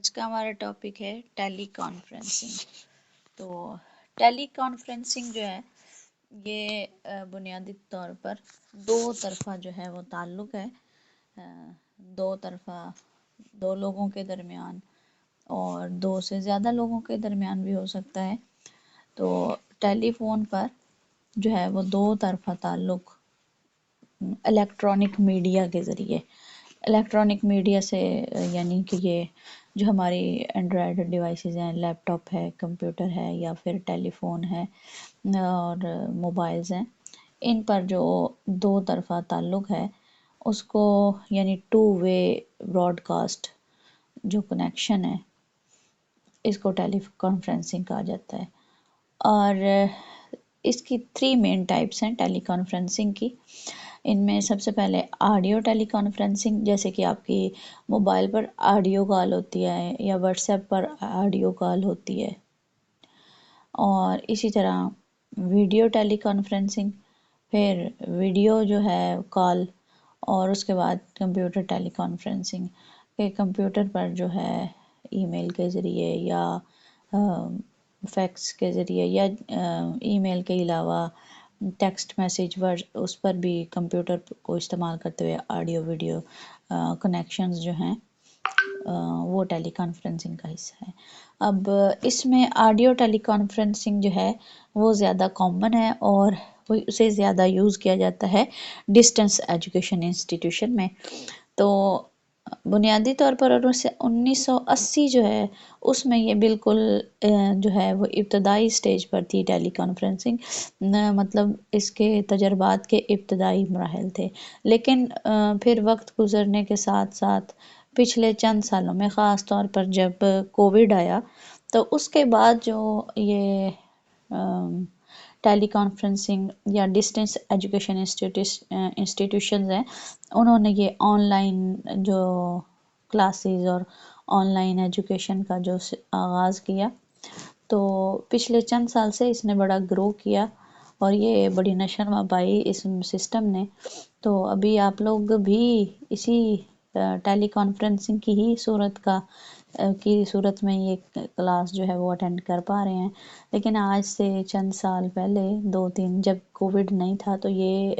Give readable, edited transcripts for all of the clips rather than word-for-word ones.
آج کا ہمارا ٹاپک ہے ٹیلی کانفرنسنگ۔ تو ٹیلی کانفرنسنگ جو ہے یہ بنیادی طور پر دو طرفہ جو ہے وہ تعلق ہے، دو طرفہ دو لوگوں کے درمیان اور دو سے زیادہ لوگوں کے درمیان بھی ہو سکتا ہے۔ تو ٹیلی فون پر جو ہے وہ دو طرفہ تعلق الیکٹرانک میڈیا کے ذریعے، الیکٹرانک میڈیا سے یعنی کہ یہ جو ہماری اینڈرائڈ ڈیوائسز ہیں، لیپ ٹاپ ہے، کمپیوٹر ہے یا پھر ٹیلی فون ہے اور موبائلز ہیں، ان پر جو دو طرفہ تعلق ہے اس کو یعنی ٹو وے براڈ کاسٹ جو کنیکشن ہے اس کو ٹیلی کانفرنسنگ کہا جاتا ہے۔ اور اس کی 3 مین ٹائپس ہیں ٹیلی کانفرنسنگ کی۔ ان میں سب سے پہلے آڈیو ٹیلی کانفرنسنگ، جیسے کہ آپ کی موبائل پر آڈیو کال ہوتی ہے یا واٹس ایپ پر آڈیو کال ہوتی ہے، اور اسی طرح ویڈیو ٹیلی کانفرنسنگ، پھر ویڈیو جو ہے کال، اور اس کے بعد کمپیوٹر ٹیلی کانفرنسنگ کہ کمپیوٹر پر جو ہے ای میل کے ذریعے یا فیکس کے ذریعے یا ای میل کے علاوہ ٹیکسٹ میسیج اس پر بھی کمپیوٹر کو استعمال کرتے ہوئے آڈیو ویڈیو کنیکشنز جو ہیں وہ ٹیلی کانفرنسنگ کا حصہ ہے۔ اب اس میں آڈیو ٹیلی کانفرنسنگ جو ہے وہ زیادہ کامن ہے اور اسے زیادہ یوز کیا جاتا ہے ڈسٹنس ایجوکیشن انسٹیٹیوشن میں۔ تو بنیادی طور پر 1980 جو ہے اس میں یہ بالکل جو ہے وہ ابتدائی سٹیج پر تھی ٹیلی کانفرنسنگ، مطلب اس کے تجربات کے ابتدائی مراحل تھے، لیکن پھر وقت گزرنے کے ساتھ ساتھ پچھلے چند سالوں میں، خاص طور پر جب کووڈ آیا تو اس کے بعد جو یہ ٹیلی کانفرنسنگ یا ڈسٹنس ایجوکیشن انسٹیٹیوشنز ہیں، انہوں نے یہ آن لائن جو کلاسز اور آن لائن ایجوکیشن کا جو آغاز کیا، تو پچھلے چند سال سے اس نے بڑا گرو کیا اور یہ بڑی نشو و پائی اس سسٹم نے۔ تو ابھی آپ لوگ بھی اسی ٹیلی کانفرنسنگ کی صورت میں یہ کلاس جو ہے وہ اٹینڈ کر پا رہے ہیں، لیکن آج سے چند سال پہلے 2-3 جب کووڈ نہیں تھا تو یہ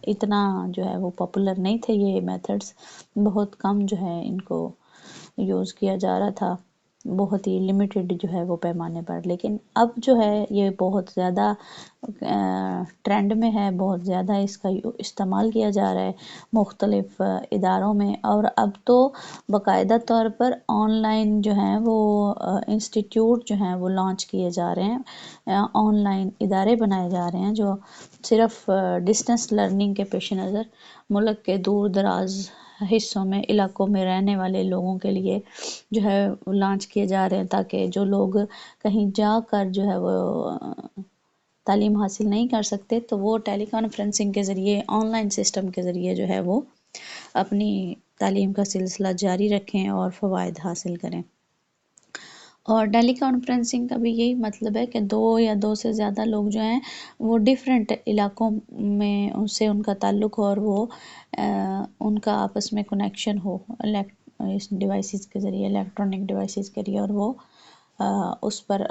اتنا جو ہے وہ پاپولر نہیں تھے، یہ میتھڈز بہت کم جو ہے ان کو یوز کیا جا رہا تھا، بہت ہی لمیٹڈ جو ہے وہ پیمانے پر، لیکن اب جو ہے یہ بہت زیادہ ٹرینڈ میں ہے، بہت زیادہ اس کا استعمال کیا جا رہا ہے مختلف اداروں میں، اور اب تو باقاعدہ طور پر آن لائن جو ہیں وہ انسٹیٹیوٹ جو ہیں وہ لانچ کیے جا رہے ہیں، آن لائن ادارے بنائے جا رہے ہیں جو صرف ڈسٹنس لرننگ کے پیش نظر ملک کے دور دراز حصوں میں، علاقوں میں رہنے والے لوگوں کے لیے جو ہے لانچ کیے جا رہے ہیں، تاکہ جو لوگ کہیں جا کر جو ہے وہ تعلیم حاصل نہیں کر سکتے تو وہ ٹیلی کانفرنسنگ کے ذریعے، آن لائن سسٹم کے ذریعے جو ہے وہ اپنی تعلیم کا سلسلہ جاری رکھیں اور فوائد حاصل کریں۔ اور ٹیلی کانفرنسنگ کا بھی یہی مطلب ہے کہ دو یا دو سے زیادہ لوگ جو ہیں وہ ڈیفرنٹ علاقوں میں ان سے ان کا تعلق ہو اور وہ ان کا آپس میں کنیکشن ہو اس ڈیوائسز کے ذریعے، الیکٹرانک ڈیوائسز کے ذریعے، اور وہ اس پر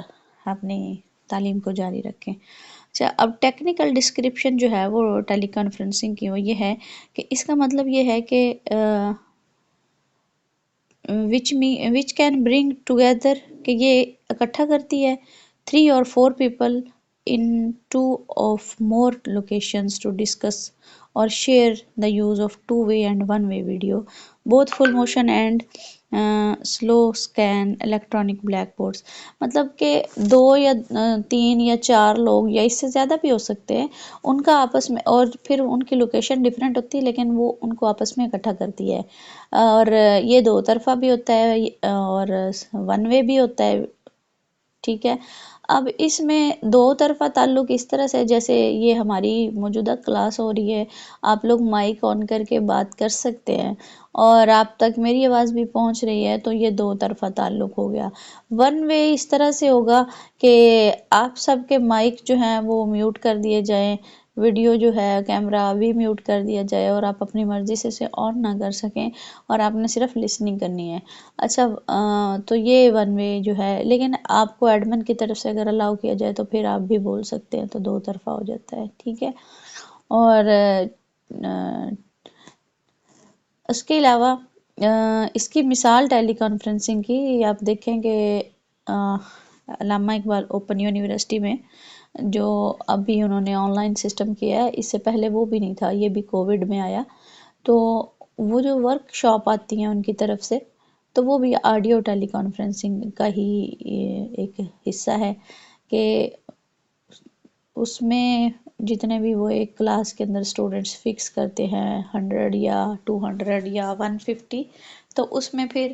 اپنی تعلیم کو جاری رکھیں۔ اچھا، اب ٹیکنیکل ڈسکرپشن جو ہے وہ ٹیلی کانفرنسنگ کی وہ یہ ہے کہ اس کا مطلب یہ ہے کہ which can bring together کہ یہ اکٹھا کرتی ہے 3 or 4 people in 2 or more locations to discuss or share the use of two-way and one-way video, both full motion and slow scan electronic blackboards۔ مطلب کہ 2 یا 3 یا 4 لوگ یا اس سے زیادہ بھی ہو سکتے ہیں، ان کا آپس میں، اور پھر ان کی لوکیشن ڈیفرنٹ ہوتی ہے لیکن وہ ان کو آپس میں اکٹھا کرتی ہے، اور یہ دو طرفہ بھی ہوتا ہے اور ون وے بھی ہوتا ہے، ٹھیک ہے۔ اب اس میں دو طرفہ تعلق اس طرح سے، جیسے یہ ہماری موجودہ کلاس ہو رہی ہے، آپ لوگ مائک آن کر کے بات کر سکتے ہیں اور آپ تک میری آواز بھی پہنچ رہی ہے، تو یہ دو طرفہ تعلق ہو گیا۔ ون وے اس طرح سے ہوگا کہ آپ سب کے مائک جو ہیں وہ میوٹ کر دیے جائیں ویڈیو جو ہے کیمرہ بھی میوٹ کر دیا جائے اور آپ اپنی مرضی سے اسے آن نہ کر سکیں اور آپ نے صرف لسننگ کرنی ہے. اچھا تو یہ ون وے جو ہے، لیکن آپ کو ایڈمن کی طرف سے اگر الاؤ کیا جائے تو پھر آپ بھی بول سکتے ہیں، تو دو طرفہ ہو جاتا ہے. ٹھیک ہے. اور اس کے علاوہ اس کی مثال ٹیلی کانفرنسنگ کی آپ دیکھیں کہ علامہ اقبال اوپن یونیورسٹی میں جو ابھی انہوں نے آن لائن سسٹم کیا ہے، اس سے پہلے وہ بھی نہیں تھا، یہ بھی کووڈ میں آیا. تو وہ جو ورک شاپ آتی ہیں ان کی طرف سے، تو وہ بھی آڈیو ٹیلی کانفرنسنگ کا ہی ایک حصہ ہے کہ اس میں جتنے بھی وہ ایک کلاس کے اندر اسٹوڈنٹس فکس کرتے ہیں 100 یا 200 یا 150، تو اس میں پھر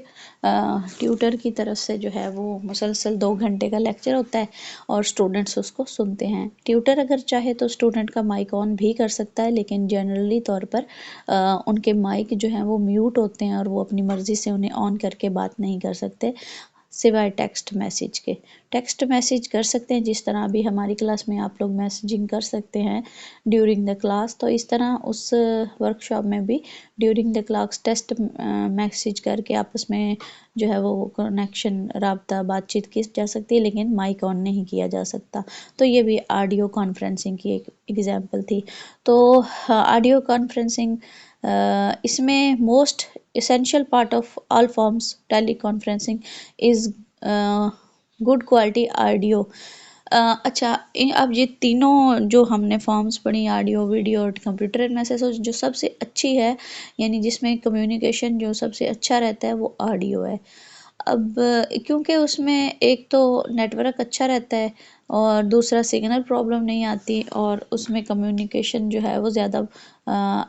ٹیوٹر کی طرف سے جو ہے وہ مسلسل 2 گھنٹے کا لیکچر ہوتا ہے اور اسٹوڈنٹس اس کو سنتے ہیں. ٹیوٹر اگر چاہے تو اسٹوڈنٹ کا مائک آن بھی کر سکتا ہے، لیکن جنرلی طور پر ان کے مائک جو ہیں وہ میوٹ ہوتے ہیں اور وہ اپنی مرضی سے انہیں آن کر کے بات نہیں کر سکتے سوائے ٹیکسٹ میسیج کے. ٹیکسٹ میسیج کر سکتے ہیں، جس طرح ابھی ہماری کلاس میں آپ لوگ میسیجنگ کر سکتے ہیں ڈیورنگ دا کلاس، تو اس طرح اس ورک شاپ میں بھی during the class text message کر کے آپس میں جو ہے وہ کنیکشن رابطہ بات چیت کی جا سکتی ہے، لیکن مائک آن نہیں کیا جا سکتا. تو یہ بھی آڈیو کانفرنسنگ کی ایک ایگزامپل تھی. تو آڈیو کانفرنسنگ اس میں most essential part of all forms teleconferencing is good quality audio. اچھا اب یہ تینوں جو ہم نے فارمز پڑھی، آڈیو، ویڈیو اور کمپیوٹر میسیج، جو سب سے اچھی ہے یعنی جس میں کمیونیکیشن جو سب سے اچھا رہتا ہے وہ آڈیو ہے. اب کیونکہ اس میں ایک تو نیٹ ورک اچھا رہتا ہے اور دوسرا سگنل پرابلم نہیں آتی، اور اس میں کمیونیکیشن جو ہے وہ زیادہ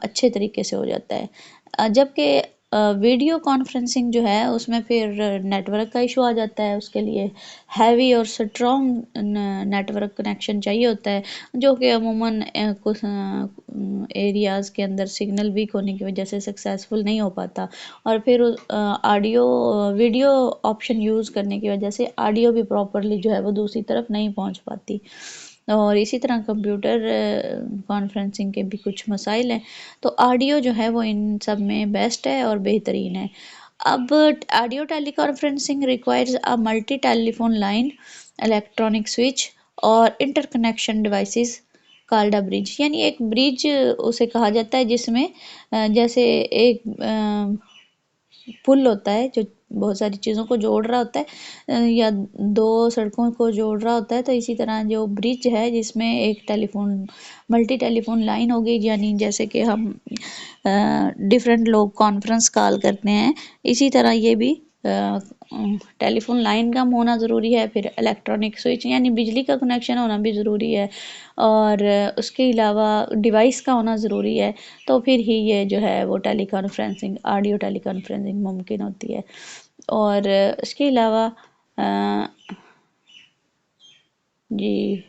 اچھے طریقے سے ہو جاتا ہے. جبکہ ویڈیو کانفرنسنگ جو ہے اس میں پھر نیٹ ورک کا ایشو آ جاتا ہے، اس کے لیے ہیوی اور سٹرانگ نیٹ ورک کنیکشن چاہیے ہوتا ہے، جو کہ عموماً کچھ ایریاز کے اندر سگنل ویک ہونے کی وجہ سے سکسیزفل نہیں ہو پاتا، اور پھر آڈیو ویڈیو آپشن یوز کرنے کی وجہ سے آڈیو بھی پراپرلی جو ہے وہ دوسری طرف نہیں پہنچ پاتی. اور اسی طرح کمپیوٹر کانفرنسنگ کے بھی کچھ مسائل ہیں. تو آڈیو جو ہے وہ ان سب میں بیسٹ ہے اور بہترین ہے. اب audio teleconferencing requires a multi telephone line, electronic switch اور interconnection devices called a bridge. یعنی ایک برج اسے کہا جاتا ہے جس میں جیسے ایک پل ہوتا ہے جو بہت ساری چیزوں کو جوڑ رہا ہوتا ہے یا دو سڑکوں کو جوڑ رہا ہوتا ہے، تو اسی طرح جو برج ہے جس میں ایک ملٹی ٹیلی فون لائن ہوگی، یعنی جیسے کہ ہم ڈیفرنٹ لوگ کانفرنس کال کرتے ہیں، اسی طرح یہ بھی ٹیلی فون لائن کا ہونا ضروری ہے. پھر الیکٹرانک سوئچ یعنی بجلی کا کنیکشن ہونا بھی ضروری ہے، اور اس کے علاوہ ڈیوائس کا ہونا ضروری ہے. تو پھر ہی یہ جو ہے وہ ٹیلی کانفرنسنگ آڈیو ٹیلی کانفرنسنگ ممکن ہوتی ہے. اور اس کے علاوہ جی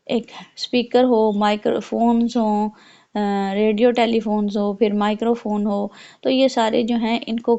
ایک اسپیکر ہو، مائکرو فونز ہوں، ریڈیو ٹیلی فونز ہو، پھر مائکرو فون ہو، تو یہ سارے جو ہیں ان کو